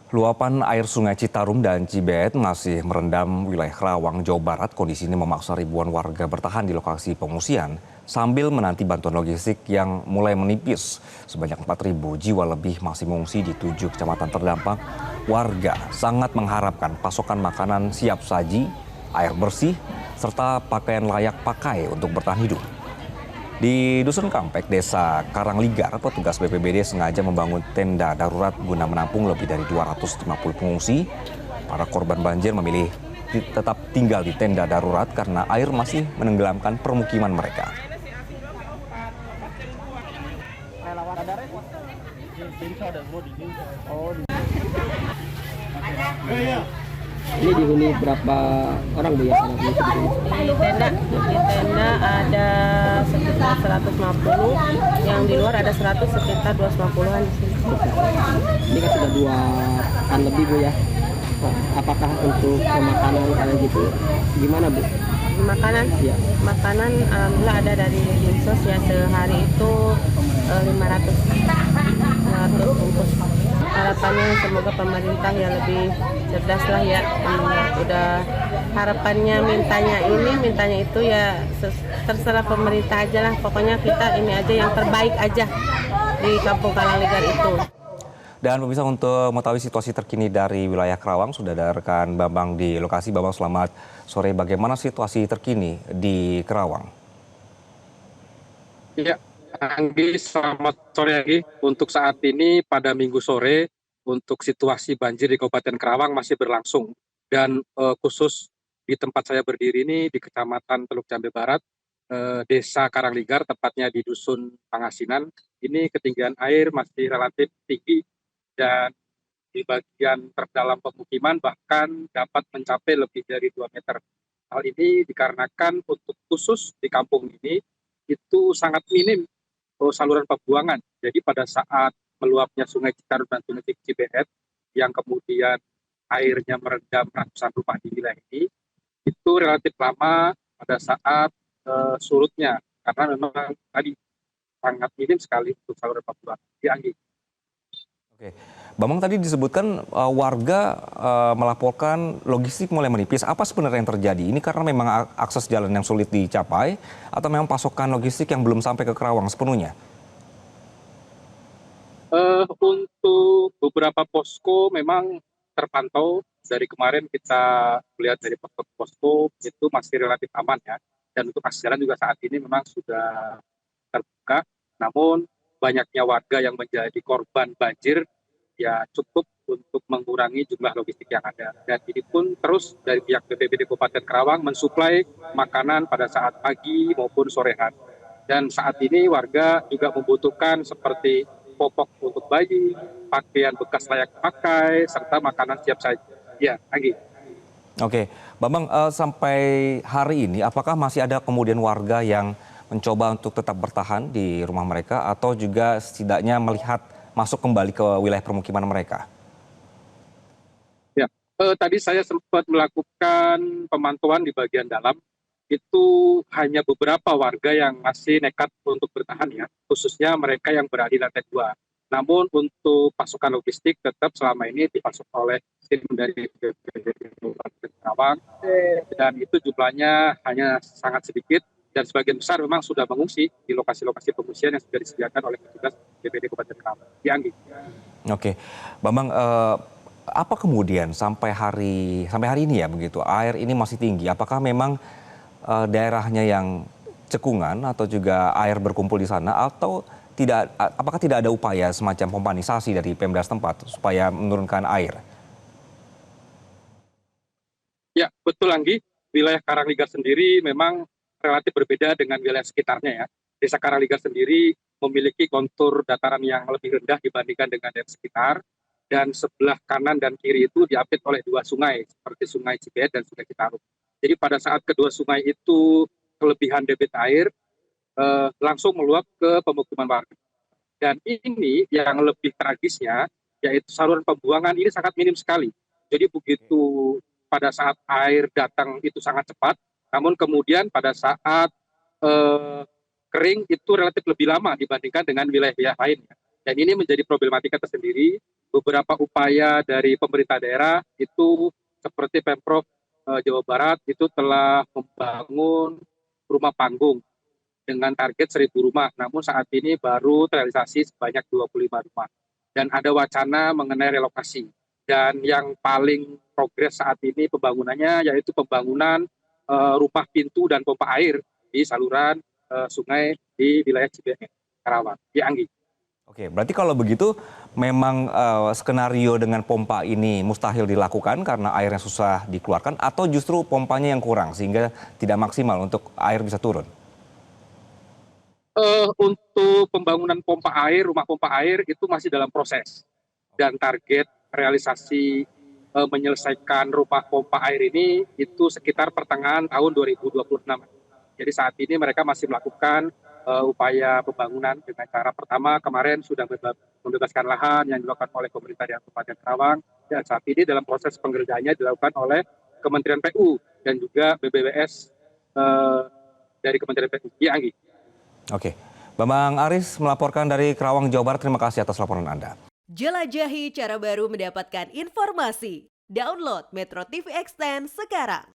Luapan air Sungai Citarum dan Cibeet masih merendam wilayah Kerawang, Jawa Barat. Kondisi ini memaksa ribuan warga bertahan di lokasi pengungsian sambil menanti bantuan logistik yang mulai menipis. Sebanyak 4.000 jiwa lebih masih mengungsi di 7 kecamatan terdampak. Warga sangat mengharapkan pasokan makanan siap saji, air bersih, serta pakaian layak pakai untuk bertahan hidup. Di Dusun Kampek, Desa Karangligar, petugas BPBD sengaja membangun tenda darurat guna menampung lebih dari 250 pengungsi. Para korban banjir memilih tetap tinggal di tenda darurat karena air masih menenggelamkan permukiman mereka. Ini dihuni berapa orang Bu ya? Di tenda ada sekitar 150, yang di luar ada 100, sekitar 250-an di sini. Ini kan sudah 2 pekan lebih Bu ya. Apakah untuk makanan kayak gitu gimana Bu? Makanan? Ya. Makanan alhamdulillah ada dari Dinsos ya, sehari itu 500 bungkus. Harapannya semoga pemerintah ya lebih cerdas lah ya. Udah harapannya mintanya itu ya terserah pemerintah aja lah. Pokoknya kita ini aja yang terbaik aja di Kampung Karangligar itu. Dan pemirsa, untuk mengetahui situasi terkini dari wilayah Kerawang, sudah ada rekan Bambang di lokasi. Bambang, selamat sore. Bagaimana situasi terkini di Kerawang? Ya, Anggi, selamat sore Anggi. Untuk saat ini pada Minggu sore, untuk situasi banjir di Kabupaten Kerawang masih berlangsung. Dan khusus di tempat saya berdiri ini di Kecamatan Teluk Jambe Barat, Desa Karangligar, tepatnya di Dusun Pangasinan, ini ketinggian air masih relatif tinggi dan di bagian terdalam pemukiman bahkan dapat mencapai lebih dari 2 meter. Hal ini dikarenakan untuk khusus di kampung ini itu sangat minim saluran pembuangan. Jadi pada saat meluapnya Sungai Citarum dan Sungai Cibeet yang kemudian airnya merendam ratusan rumah di wilayah ini, itu relatif lama pada saat surutnya karena memang tadi sangat minim sekali untuk saluran pembuangan. Di Anggi. Oke, Bambang, tadi disebutkan warga melaporkan logistik mulai menipis. Apa sebenarnya yang terjadi? Ini karena memang akses jalan yang sulit dicapai atau memang pasokan logistik yang belum sampai ke Kerawang sepenuhnya? Untuk beberapa posko memang terpantau dari kemarin kita lihat dari posko itu masih relatif aman ya. Dan untuk akses jalan juga saat ini memang sudah terbuka. Namun banyaknya warga yang menjadi korban banjir ya cukup untuk mengurangi jumlah logistik yang ada. Dan ini pun terus dari pihak BPBD Kabupaten Kerawang mensuplai makanan pada saat pagi maupun sore hari. Dan saat ini warga juga membutuhkan seperti popok untuk bayi, pakaian bekas layak pakai, serta makanan siap saji. Ya, Anggi. Oke, Bambang, sampai hari ini apakah masih ada kemudian warga yang mencoba untuk tetap bertahan di rumah mereka atau juga setidaknya melihat masuk kembali ke wilayah permukiman mereka? Ya, tadi saya sempat melakukan pemantauan di bagian dalam. Itu hanya beberapa warga yang masih nekat untuk bertahan ya, khususnya mereka yang berada di lantai 2. Namun untuk pasokan logistik tetap selama ini dipasok oleh tim dari BPBD Kabupaten Kerawang dan itu jumlahnya hanya sangat sedikit dan sebagian besar memang sudah mengungsi di lokasi-lokasi pengungsian yang sudah disediakan oleh petugas BPBD Kabupaten Kerawang. Di Anggi. Oke, Bambang, apa kemudian sampai hari ini ya begitu, air ini masih tinggi? Apakah memang daerahnya yang cekungan atau juga air berkumpul di sana atau tidak? Apakah tidak ada upaya semacam pompanisasi dari Pemda setempat supaya menurunkan air? Ya, betul Anggi. Wilayah Karangligar sendiri memang relatif berbeda dengan wilayah sekitarnya ya. Desa Karangligar sendiri memiliki kontur dataran yang lebih rendah dibandingkan dengan daerah sekitar dan sebelah kanan dan kiri itu diapit oleh 2 sungai seperti Sungai Cibeet dan Sungai Citarum. Jadi pada saat kedua sungai itu kelebihan debit air langsung meluap ke pemukiman warga. Dan ini yang lebih tragisnya yaitu saluran pembuangan ini sangat minim sekali. Jadi begitu pada saat air datang itu sangat cepat, namun kemudian pada saat kering itu relatif lebih lama dibandingkan dengan wilayah-wilayah lainnya. Dan ini menjadi problematika tersendiri beberapa upaya dari pemerintah daerah itu seperti Pemprov Jawa Barat itu telah membangun rumah panggung dengan target 1.000 rumah, namun saat ini baru terrealisasi sebanyak 25 rumah. Dan ada wacana mengenai relokasi. Dan yang paling progres saat ini pembangunannya yaitu pembangunan rumah pintu dan pompa air di saluran sungai di wilayah Cibeet, Karawang, di Anggi. Oke, berarti kalau begitu memang skenario dengan pompa ini mustahil dilakukan karena airnya susah dikeluarkan atau justru pompanya yang kurang sehingga tidak maksimal untuk air bisa turun? Untuk pembangunan pompa air, rumah pompa air itu masih dalam proses. Dan target realisasi menyelesaikan rumah pompa air ini itu sekitar pertengahan tahun 2026. Jadi saat ini mereka masih melakukan upaya pembangunan dengan cara pertama kemarin sudah membebaskan lahan yang dilakukan oleh pemerintah di Kabupaten Karawang, dan saat ini dalam proses pengerjaannya dilakukan oleh Kementerian PU dan juga BBWS dari Kementerian PU di Anggi. Oke, Bambang Aris melaporkan dari Karawang, Jawa Barat. Terima kasih atas laporan Anda. Jelajahi cara baru mendapatkan informasi. Download Metro TV Extend sekarang.